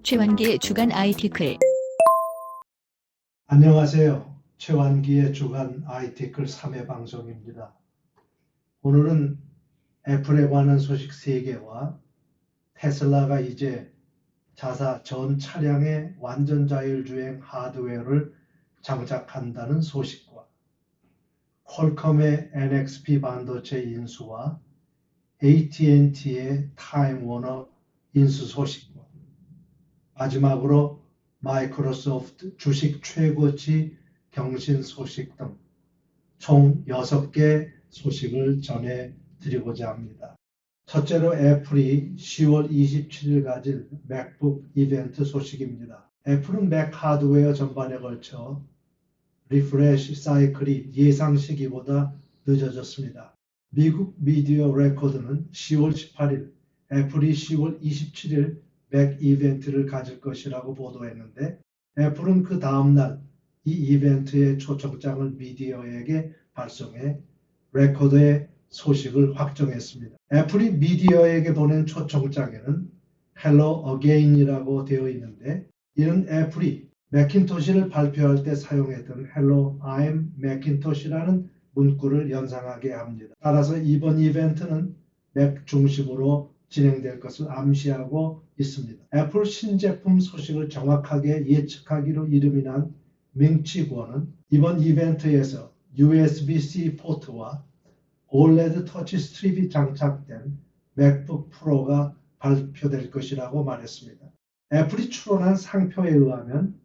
최완기의 주간 아이티클. 안녕하세요. 최완기의 주간 아이티클 3회 방송입니다. 오늘은 애플에 관한 소식 3개와 테슬라가 이제 자사 전 차량에 완전 자율주행 하드웨어를 장착한다는 소식과 퀄컴의 NXP 반도체 인수와 AT&T의 타임워너 인수 소식과 마지막으로 마이크로소프트 주식 최고치 경신 소식 등 총 6개 소식을 전해드리고자 합니다. 첫째로 애플이 10월 27일 가질 맥북 이벤트 소식입니다. 애플은 맥 하드웨어 전반에 걸쳐 리프레시 사이클이 예상 시기보다 늦어졌습니다. 미국 미디어 레코드는 10월 18일 애플이 10월 27일 맥 이벤트를 가질 것이라고 보도했는데 애플은 그 다음날 이 이벤트의 초청장을 미디어에게 발송해 레코드의 소식을 확정했습니다. 애플이 미디어에게 보낸 초청장에는 Hello Again이라고 되어 있는데 이는 애플이 매킨토시를 발표할 때 사용했던 Hello I'm Macintosh라는 문구를 연상하게 합니다. 따라서 이번 이벤트는 맥 중심으로 진행될 것을 암시하고 있습니다. 애플 신제품 소식을 정확하게 예측하기로 이름이 난 밍치구어는 이번 이벤트에서 USB-C 포트와 OLED 터치 스트립이 장착된 맥북 프로가 발표될 것이라고 말했습니다. 애플이 추론한 상표에 의하면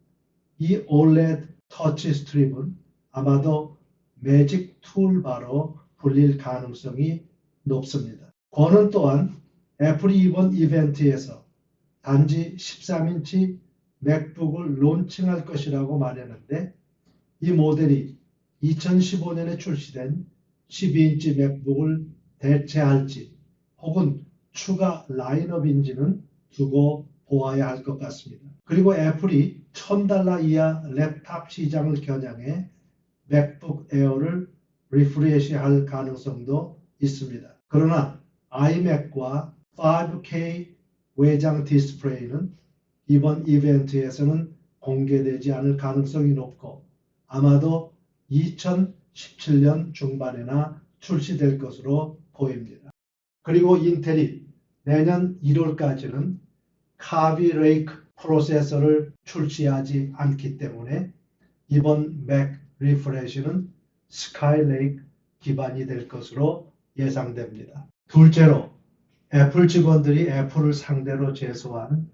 이 OLED 터치 스트립은 아마도 매직 툴바로 불릴 가능성이 높습니다. 권은 또한 애플이 이번 이벤트에서 단지 13인치 맥북을 론칭할 것이라고 말했는데 이 모델이 2015년에 출시된 12인치 맥북을 대체할지 혹은 추가 라인업인지는 두고 보아야 할 것 같습니다. 그리고 애플이 $1000 이하 랩탑 시장을 겨냥해 맥북 에어를 리프레시할 가능성도 있습니다. 그러나 iMac과 5K 외장 디스플레이는 이번 이벤트에서는 공개되지 않을 가능성이 높고 아마도 2017년 중반에나 출시될 것으로 보입니다. 그리고 인텔이 내년 1월까지는 카비 레이크 프로세서를 출시하지 않기 때문에 이번 맥 리프레시는 스카이레이크 기반이 될 것으로 예상됩니다. 둘째로 애플 직원들이 애플을 상대로 제소한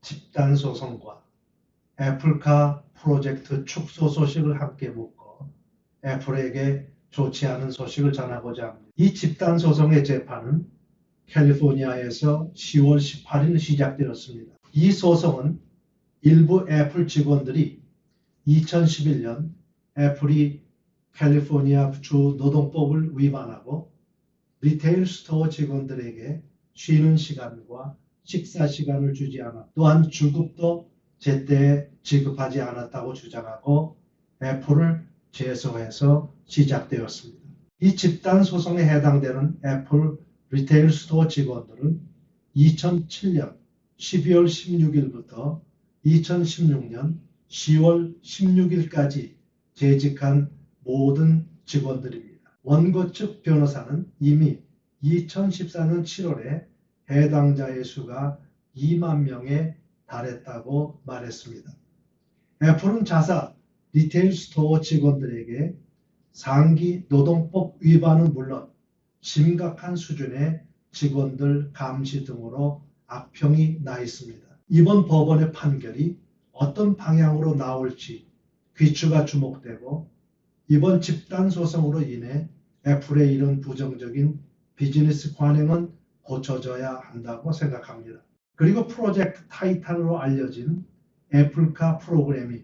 집단 소송과 애플카 프로젝트 축소 소식을 함께 묻고 애플에게 좋지 않은 소식을 전하고자 합니다. 이 집단 소송의 재판은 캘리포니아에서 10월 18일 시작되었습니다. 이 소송은 일부 애플 직원들이 2011년 애플이 캘리포니아 주 노동법을 위반하고 리테일 스토어 직원들에게 쉬는 시간과 식사 시간을 주지 않았고 또한 주급도 제때 지급하지 않았다고 주장하고 애플을 제소해서 시작되었습니다. 이 집단 소송에 해당되는 애플 리테일 스토어 직원들은 2007년 12월 16일부터 2016년 10월 16일까지 재직한 모든 직원들입니다. 원고 측 변호사는 이미 2014년 7월에 해당자의 수가 2만 명에 달했다고 말했습니다. 애플은 자사 리테일 스토어 직원들에게 상기 노동법 위반은 물론 심각한 수준의 직원들 감시 등으로 악평이 나 있습니다. 이번 법원의 판결이 어떤 방향으로 나올지 귀추가 주목되고 이번 집단 소송으로 인해 애플의 이런 부정적인 비즈니스 관행은 고쳐져야 한다고 생각합니다. 그리고 프로젝트 타이탄으로 알려진 애플카 프로그램이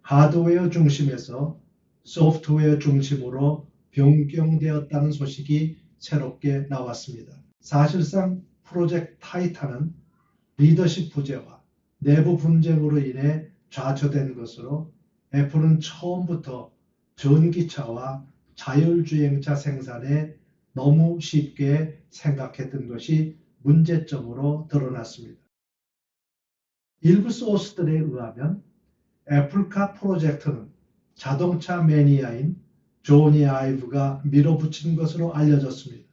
하드웨어 중심에서 소프트웨어 중심으로 변경되었다는 소식이 새롭게 나왔습니다. 사실상 프로젝트 타이탄은 리더십 부재와 내부 분쟁으로 인해 좌초된 것으로 애플은 처음부터 전기차와 자율주행차 생산에 너무 쉽게 생각했던 것이 문제점으로 드러났습니다. 일부 소스들에 의하면 애플카 프로젝트는 자동차 매니아인 조니 아이브가 밀어붙인 것으로 알려졌습니다.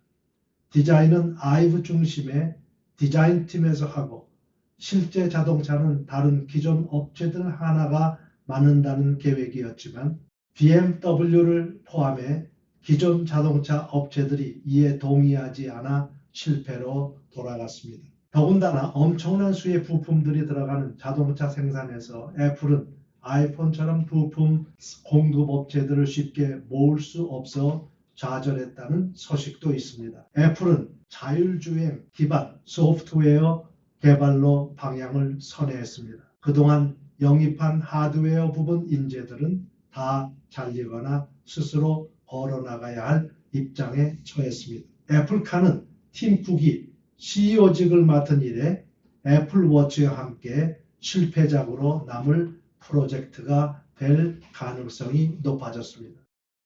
디자인은 아이브 중심의 디자인팀에서 하고 실제 자동차는 다른 기존 업체들 하나가 만든다는 계획이었지만 BMW를 포함해 기존 자동차 업체들이 이에 동의하지 않아 실패로 돌아갔습니다. 더군다나 엄청난 수의 부품들이 들어가는 자동차 생산에서 애플은 아이폰처럼 부품 공급 업체들을 쉽게 모을 수 없어 좌절했다는 소식도 있습니다. 애플은 자율주행 기반 소프트웨어 개발로 방향을 선회했습니다. 그동안 영입한 하드웨어 부분 인재들은 다 잘리거나 스스로 걸어나가야 할 입장에 처했습니다. 애플카는 팀 쿡이 CEO직을 맡은 이래 애플워치와 함께 실패작으로 남을 프로젝트가 될 가능성이 높아졌습니다.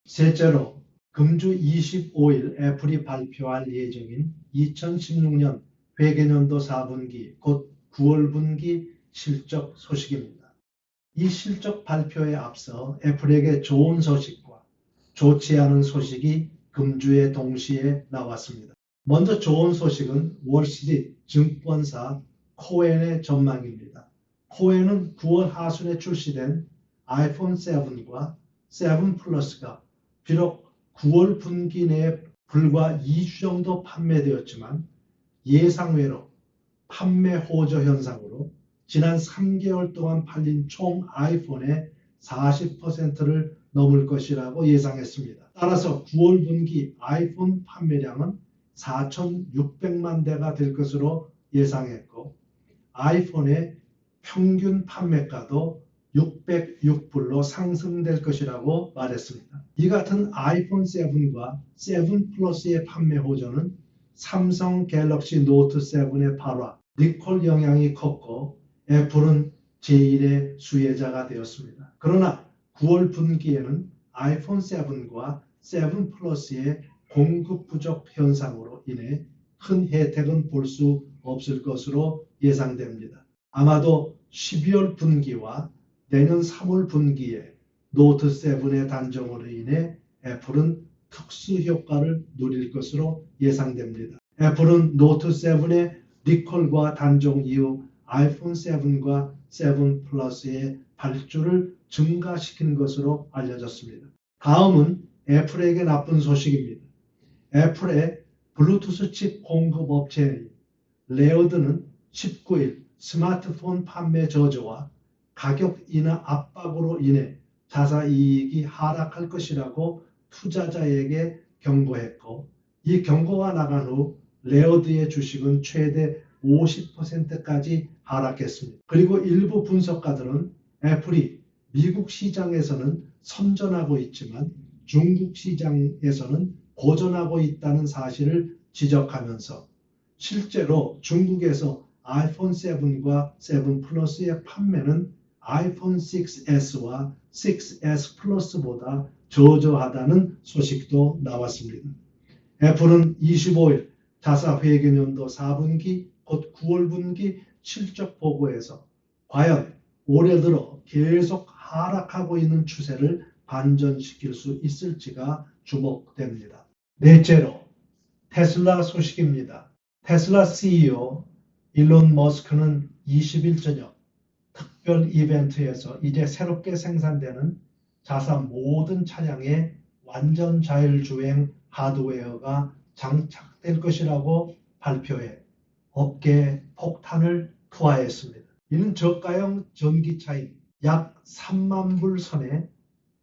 셋째로 금주 25일 애플이 발표할 예정인 2016년 회계연도 4분기 곧 9월 분기 실적 소식입니다. 이 실적 발표에 앞서 애플에게 좋은 소식과 좋지 않은 소식이 금주에 동시에 나왔습니다. 먼저 좋은 소식은 월스트리트 증권사 코엔의 전망입니다. 코엔은 9월 하순에 출시된 아이폰 7과 7 플러스가 비록 9월 분기 내에 불과 2주 정도 판매되었지만 예상외로 판매 호조 현상으로 지난 3개월 동안 팔린 총 아이폰의 40%를 넘을 것이라고 예상했습니다. 따라서 9월 분기 아이폰 판매량은 4,600만 대가 될 것으로 예상했고 아이폰의 평균 판매가도 606불로 상승될 것이라고 말했습니다. 이 같은 아이폰 7과 7 플러스의 판매 호조는 삼성 갤럭시 노트 7의 발화, 리콜 영향이 컸고 애플은 제1의 수혜자가 되었습니다. 그러나 9월 분기에는 아이폰 7과 7 플러스의 공급 부족 현상으로 인해 큰 혜택은 볼 수 없을 것으로 예상됩니다. 아마도 12월 분기와 내년 3월 분기에 노트 7의 단종으로 인해 애플은 특수 효과를 누릴 것으로 예상됩니다. 애플은 노트 7의 리콜과 단종 이후 아이폰 7과 7 플러스의 발주를 증가시킨 것으로 알려졌습니다. 다음은 애플에게 나쁜 소식입니다. 애플의 블루투스 칩 공급 업체인 레어드는 19일 스마트폰 판매 저조와 가격 인하 압박으로 인해 자사이익이 하락할 것이라고 투자자에게 경고했고 이 경고가 나간 후 레어드의 주식은 최대 50%까지 하락했습니다. 그리고 일부 분석가들은 애플이 미국 시장에서는 선전하고 있지만 중국 시장에서는 고전하고 있다는 사실을 지적하면서 실제로 중국에서 아이폰 7과 7 플러스의 판매는 아이폰 6S와 6S 플러스보다 저조하다는 소식도 나왔습니다. 애플은 25일 자사회계연도 4분기 곧 9월 분기 실적 보고에서 과연 올해 들어 계속 하락하고 있는 추세를 반전시킬 수 있을지가 주목됩니다. 넷째로 테슬라 소식입니다. 테슬라 CEO 일론 머스크는 20일 저녁 특별 이벤트에서 이제 새롭게 생산되는 자사 모든 차량에 완전 자율주행 하드웨어가 장착될 것이라고 발표해 업계에 폭탄을 투하했습니다. 이는 저가형 전기차인 약 3만 불 선의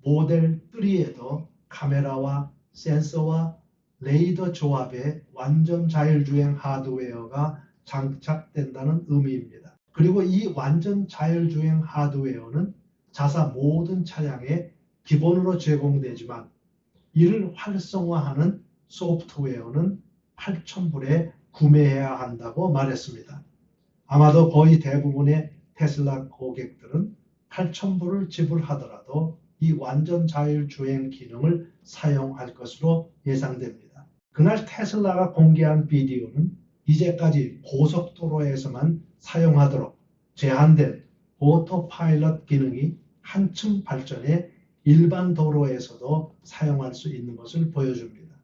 모델 3에도 카메라와 센서와 레이더 조합의 완전 자율주행 하드웨어가 장착된다는 의미입니다. 그리고 이 완전 자율주행 하드웨어는 자사 모든 차량에 기본으로 제공되지만 이를 활성화하는 소프트웨어는 8,000불에 구매해야 한다고 말했습니다. 아마도 거의 대부분의 테슬라 고객들은 8,000불을 지불하더라도 이 완전 자율주행 기능을 사용할 것으로 예상됩니다. 그날 테슬라가 공개한 비디오는 이제까지 고속도로에서만 사용하도록 제한된 오토파일럿 기능이 한층 발전해 일반 도로에서도 사용할 수 있는 것을 보여줍니다.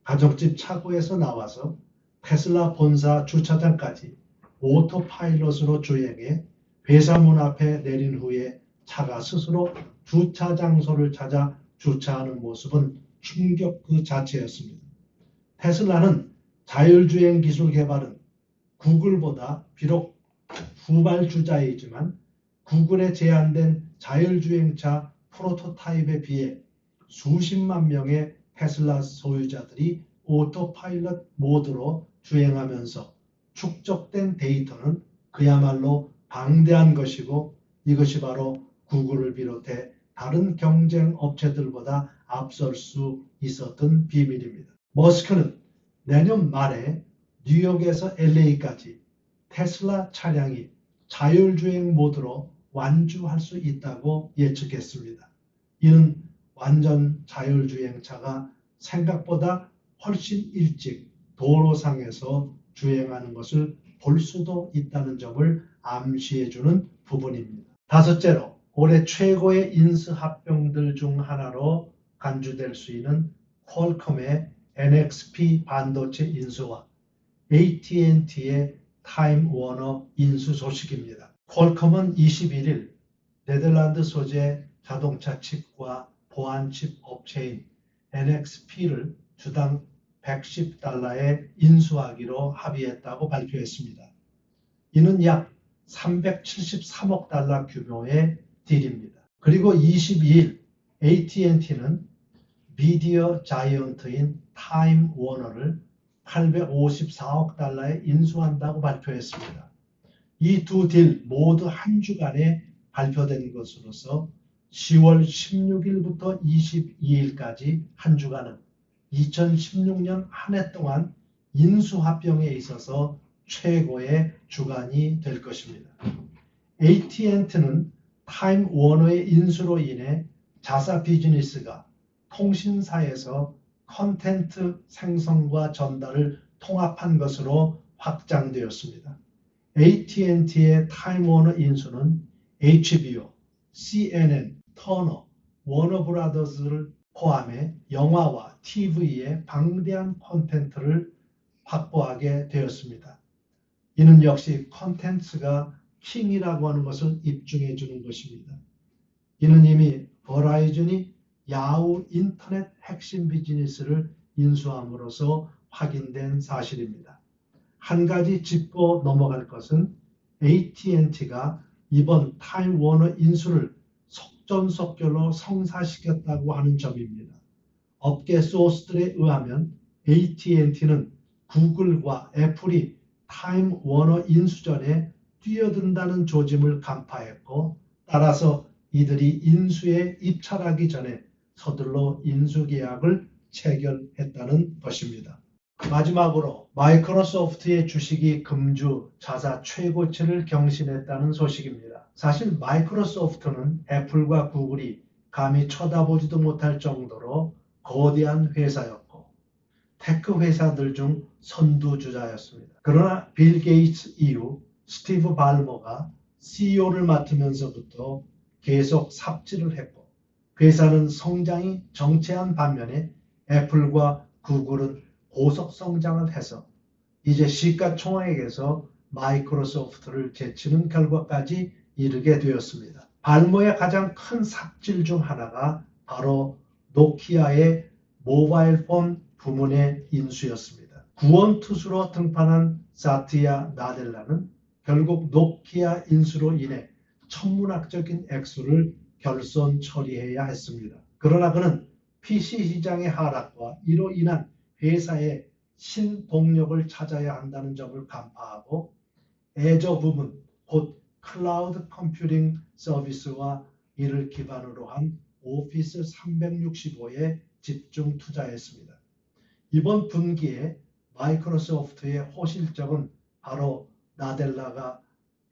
가정집 차고에서 나와서 테슬라 본사 주차장까지 오토파일럿으로 주행해 회사 문 앞에 내린 후에 차가 스스로 주차 장소를 찾아 주차하는 모습은 충격 그 자체였습니다. 테슬라는 자율주행 기술 개발은 구글보다 비록 후발주자이지만 구글의 제한된 자율주행차 프로토타입에 비해 수십만 명의 테슬라 소유자들이 오토파일럿 모드로 주행하면서 축적된 데이터는 그야말로 방대한 것이고 이것이 바로 구글을 비롯해 다른 경쟁 업체들보다 앞설 수 있었던 비밀입니다. 머스크는 내년 말에 뉴욕에서 LA까지 테슬라 차량이 자율주행 모드로 완주할 수 있다고 예측했습니다. 이는 완전 자율주행차가 생각보다 훨씬 일찍 도로상에서 주행하는 것을 볼 수도 있다는 점을 암시해주는 부분입니다. 다섯째로 올해 최고의 인수합병들 중 하나로 간주될 수 있는 퀄컴의 NXP 반도체 인수와 AT&T의 타임 워너 인수 소식입니다. 퀄컴은 21일 네덜란드 소재 자동차 칩과 보안 칩 업체인 NXP를 주당 $110에 인수하기로 합의했다고 발표했습니다. 이는 약 $373억 규모의 딜입니다. 그리고 22일 AT&T는 미디어 자이언트인 타임 워너를 $854억 인수한다고 발표했습니다. 이 두 딜 모두 한 주간에 발표된 것으로서 10월 16일부터 22일까지 한 주간은 2016년 한 해 동안 인수합병에 있어서 최고의 주간이 될 것입니다. AT&T는 타임 워너의 인수로 인해 자사 비즈니스가 통신사에서 컨텐트 생성과 전달을 통합한 것으로 확장되었습니다. AT&T의 타임 워너 인수는 HBO, CNN, 터너, 워너브라더스를 포함해 영화와 TV의 방대한 콘텐츠를 확보하게 되었습니다. 이는 역시 콘텐츠가 킹이라고 하는 것을 입증해 주는 것입니다. 이는 이미 버라이즌이 야후 인터넷 핵심 비즈니스를 인수함으로써 확인된 사실입니다. 한 가지 짚고 넘어갈 것은 AT&T가 이번 타임 워너 인수를 속전속결로 성사시켰다고 하는 점입니다. 업계 소스들에 의하면 AT&T는 구글과 애플이 타임 워너 인수 전에 뛰어든다는 조짐을 간파했고 따라서 이들이 인수에 입찰하기 전에 서둘러 인수계약을 체결했다는 것입니다. 마지막으로 마이크로소프트의 주식이 금주 자사 최고치를 경신했다는 소식입니다. 사실 마이크로소프트는 애플과 구글이 감히 쳐다보지도 못할 정도로 거대한 회사였고 테크 회사들 중 선두주자였습니다. 그러나 빌 게이츠 이후 스티브 발머가 CEO를 맡으면서부터 계속 삽질을 했고 회사는 성장이 정체한 반면에 애플과 구글은 고속 성장을 해서 이제 시가총액에서 마이크로소프트를 제치는 결과까지 이르게 되었습니다. 발모의 가장 큰 삽질 중 하나가 바로 노키아의 모바일 폰 부문의 인수였습니다. 구원투수로 등판한 사티아 나델라는 결국 노키아 인수로 인해 천문학적인 액수를 결손 처리해야 했습니다. 그러나 그는 PC 시장의 하락과 이로 인한 회사의 신동력을 찾아야 한다는 점을 간파하고 애저 부분, 곧 클라우드 컴퓨팅 서비스와 이를 기반으로 한 오피스 365에 집중 투자했습니다. 이번 분기에 마이크로소프트의 호실적은 바로 나델라가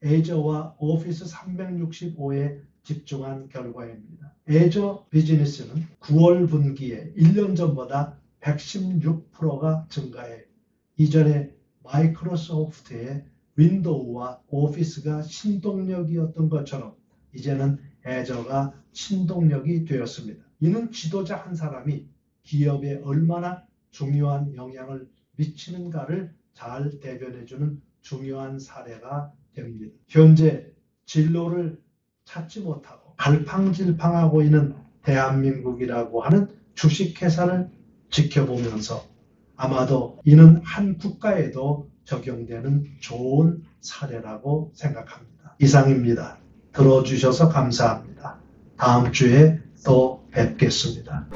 애저와 오피스 365에 집중한 결과입니다. 애저 비즈니스는 9월 분기에 1년 전보다 116%가 증가해 이전에 마이크로소프트의 윈도우와 오피스가 신동력이었던 것처럼 이제는 애저가 신동력이 되었습니다. 이는 지도자 한 사람이 기업에 얼마나 중요한 영향을 미치는가를 잘 대변해주는 중요한 사례가 됩니다. 현재 진로를 찾지 못하고 갈팡질팡하고 있는 대한민국이라고 하는 주식회사를 지켜보면서 아마도 이는 한 국가에도 적용되는 좋은 사례라고 생각합니다. 이상입니다. 들어주셔서 감사합니다. 다음 주에 또 뵙겠습니다.